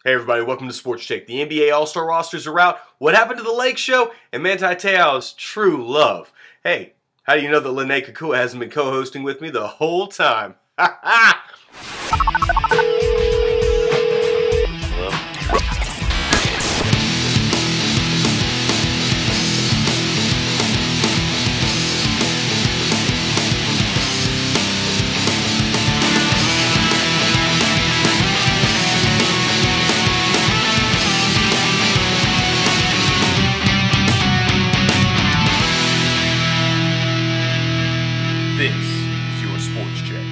Hey everybody, welcome to Sports Take. The NBA All-Star rosters are out. What happened to the Lake Show? And Manti Te'o's true love. Hey, how do you know that Lene Kakua hasn't been co-hosting with me the whole time? Ha ha! This is your Sports Check.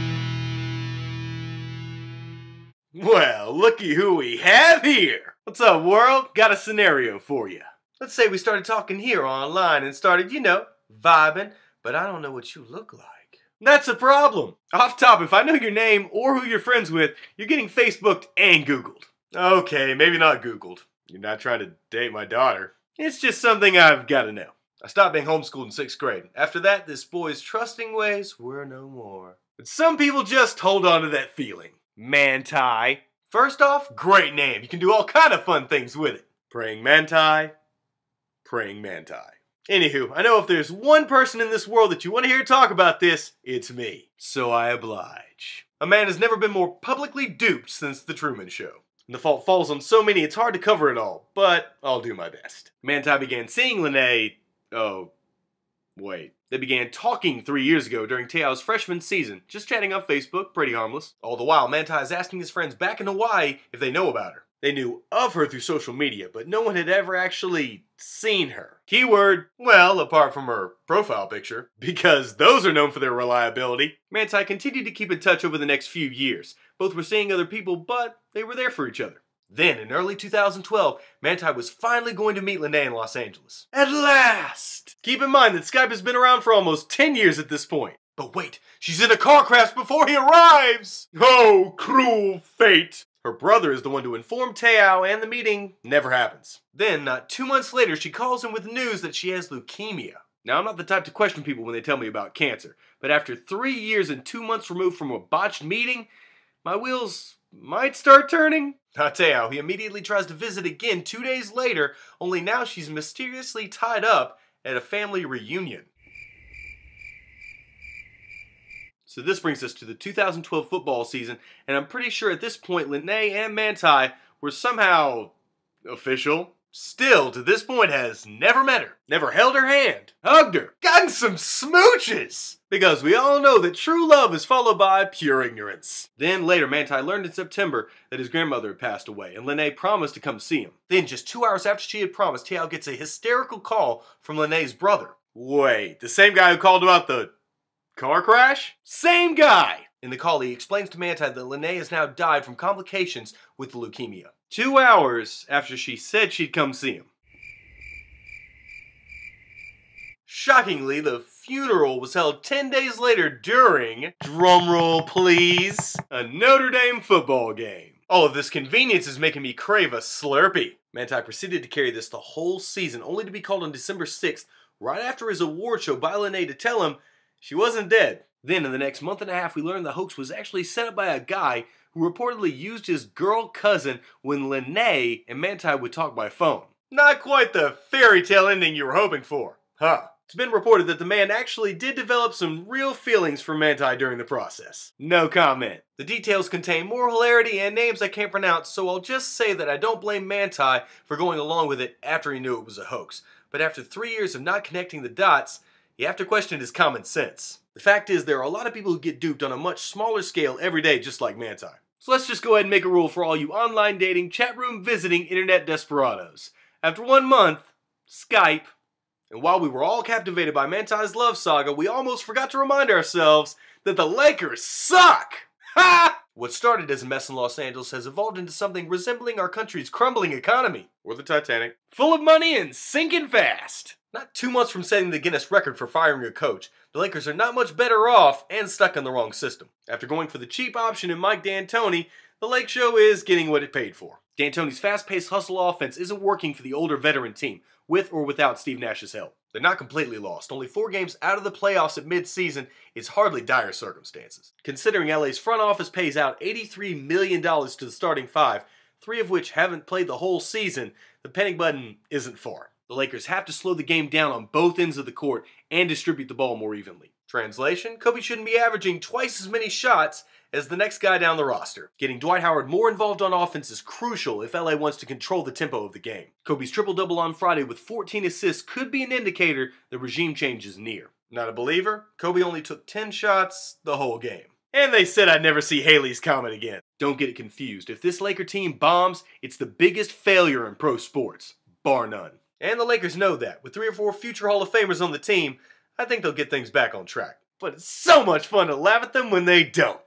Well, looky who we have here. What's up, world? Got a scenario for you. Let's say we started talking here online and started, vibing, but I don't know what you look like. That's a problem. Off top, if I know your name or who you're friends with, you're getting Facebooked and Googled. Okay, maybe not Googled. You're not trying to date my daughter. It's just something I've got to know. I stopped being homeschooled in 6th grade. After that, this boy's trusting ways were no more. But some people just hold on to that feeling. Manti. First off, great name. You can do all kind of fun things with it. Praying Manti. Praying Manti. Anywho, I know if there's one person in this world that you want to hear talk about this, it's me. So I oblige. A man has never been more publicly duped since The Truman Show. And the fault falls on so many it's hard to cover it all, but I'll do my best. Manti began seeing Lene... Oh, wait. They began talking 3 years ago during Te'o's freshman season, just chatting on Facebook, pretty harmless. All the while, Manti is asking his friends back in Hawaii if they know about her. They knew of her through social media, but no one had ever actually seen her. Keyword, well, apart from her profile picture, because those are known for their reliability. Manti continued to keep in touch over the next few years. Both were seeing other people, but they were there for each other. Then, in early 2012, Manti was finally going to meet Lene in Los Angeles. At last! Keep in mind that Skype has been around for almost 10 years at this point. But wait, she's in a car crash before he arrives! Oh, cruel fate! Her brother is the one to inform Te'o, and the meeting never happens. Then, not 2 months later, she calls him with news that she has leukemia. Now, I'm not the type to question people when they tell me about cancer, but after 3 years and 2 months removed from a botched meeting, my wheels might start turning. Not Te'o, he immediately tries to visit again 2 days later, only now she's mysteriously tied up at a family reunion. So this brings us to the 2012 football season, and I'm pretty sure at this point Lene and Manti were somehow official. Still, to this point, has never met her, never held her hand, hugged her, gotten some smooches! Because we all know that true love is followed by pure ignorance. Then later, Manti learned in September that his grandmother had passed away, and Lene promised to come see him. Then, just 2 hours after she had promised, Te'o gets a hysterical call from Lene's brother. Wait, the same guy who called about the car crash? Same guy! In the call, he explains to Manti that Lene has now died from complications with leukemia. 2 hours after she said she'd come see him. Shockingly, the funeral was held 10 days later during, drumroll please, a Notre Dame football game. All of this convenience is making me crave a Slurpee. Manti proceeded to carry this the whole season, only to be called on December 6th, right after his award show by Lene to tell him she wasn't dead. Then in the next month and a half, we learned the hoax was actually set up by a guy who reportedly used his girl cousin when Lene and Manti would talk by phone. Not quite the fairy tale ending you were hoping for, huh? It's been reported that the man actually did develop some real feelings for Manti during the process. No comment. The details contain more hilarity and names I can't pronounce, so I'll just say that I don't blame Manti for going along with it after he knew it was a hoax. But after 3 years of not connecting the dots, you have to question his common sense. The fact is, there are a lot of people who get duped on a much smaller scale every day, just like Manti. So let's just go ahead and make a rule for all you online dating, chat room visiting, internet desperados. After 1 month, Skype, and while we were all captivated by Manti's love saga, we almost forgot to remind ourselves that the Lakers suck! Ha! What started as a mess in Los Angeles has evolved into something resembling our country's crumbling economy. Or the Titanic. Full of money and sinking fast. Not 2 months from setting the Guinness record for firing a coach, the Lakers are not much better off and stuck in the wrong system. After going for the cheap option in Mike D'Antoni, the Lake Show is getting what it paid for. D'Antoni's fast-paced hustle offense isn't working for the older veteran team, with or without Steve Nash's help. They're not completely lost. Only 4 games out of the playoffs at mid-season is hardly dire circumstances. Considering LA's front office pays out $83 million to the starting 5, 3 of which haven't played the whole season, the panic button isn't far. The Lakers have to slow the game down on both ends of the court and distribute the ball more evenly. Translation, Kobe shouldn't be averaging twice as many shots as the next guy down the roster. Getting Dwight Howard more involved on offense is crucial if LA wants to control the tempo of the game. Kobe's triple-double on Friday with 14 assists could be an indicator the regime change is near. Not a believer? Kobe only took 10 shots the whole game. And they said I'd never see Haley's comment again. Don't get it confused. If this Laker team bombs, it's the biggest failure in pro sports, bar none. And the Lakers know that. With 3 or 4 future Hall of Famers on the team, I think they'll get things back on track. But it's so much fun to laugh at them when they don't.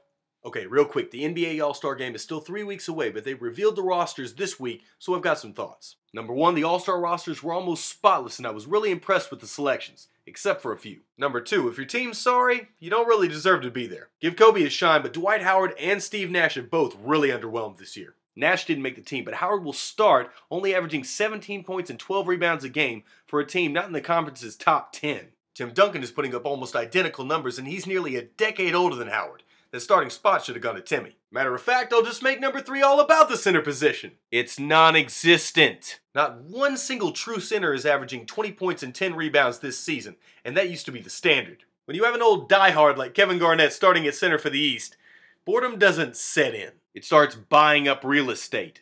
Okay, real quick, the NBA All-Star Game is still 3 weeks away, but they revealed the rosters this week, so I've got some thoughts. Number 1, the All-Star rosters were almost spotless, and I was really impressed with the selections, except for a few. Number 2, if your team's sorry, you don't really deserve to be there. Give Kobe his shine, but Dwight Howard and Steve Nash have both really underwhelmed this year. Nash didn't make the team, but Howard will start, only averaging 17 points and 12 rebounds a game for a team not in the conference's top 10. Tim Duncan is putting up almost identical numbers, and he's nearly a decade older than Howard. The starting spot should have gone to Timmy. Matter of fact, I'll just make number 3 all about the center position. It's non-existent. Not one single true center is averaging 20 points and 10 rebounds this season, and that used to be the standard. When you have an old diehard like Kevin Garnett starting at center for the East, boredom doesn't set in. It starts buying up real estate.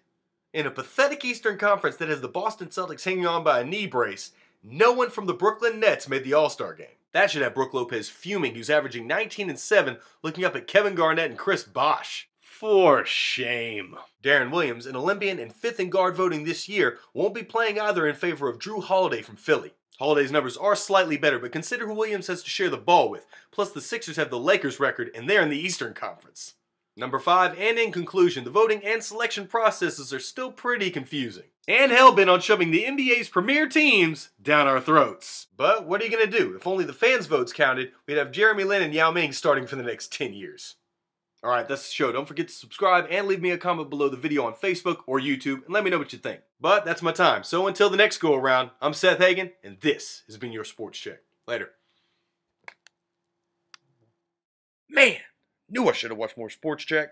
In a pathetic Eastern Conference that has the Boston Celtics hanging on by a knee brace, no one from the Brooklyn Nets made the All-Star game. That should have Brook Lopez fuming, who's averaging 19 and 7, looking up at Kevin Garnett and Chris Bosh. For shame. Darren Williams, an Olympian and 5th in guard voting this year, won't be playing either in favor of Drew Holiday from Philly. Holiday's numbers are slightly better, but consider who Williams has to share the ball with. Plus the Sixers have the Lakers record, and they're in the Eastern Conference. Number 5, and in conclusion, the voting and selection processes are still pretty confusing. And hell-bent on shoving the NBA's premier teams down our throats. But what are you going to do? If only the fans' votes counted, we'd have Jeremy Lin and Yao Ming starting for the next 10 years. Alright, that's the show. Don't forget to subscribe and leave me a comment below the video on Facebook or YouTube and let me know what you think. But that's my time. So until the next go-around, I'm Seth Hagen, and this has been your Sports Check. Later. Man, knew I should have watched more Sports Check.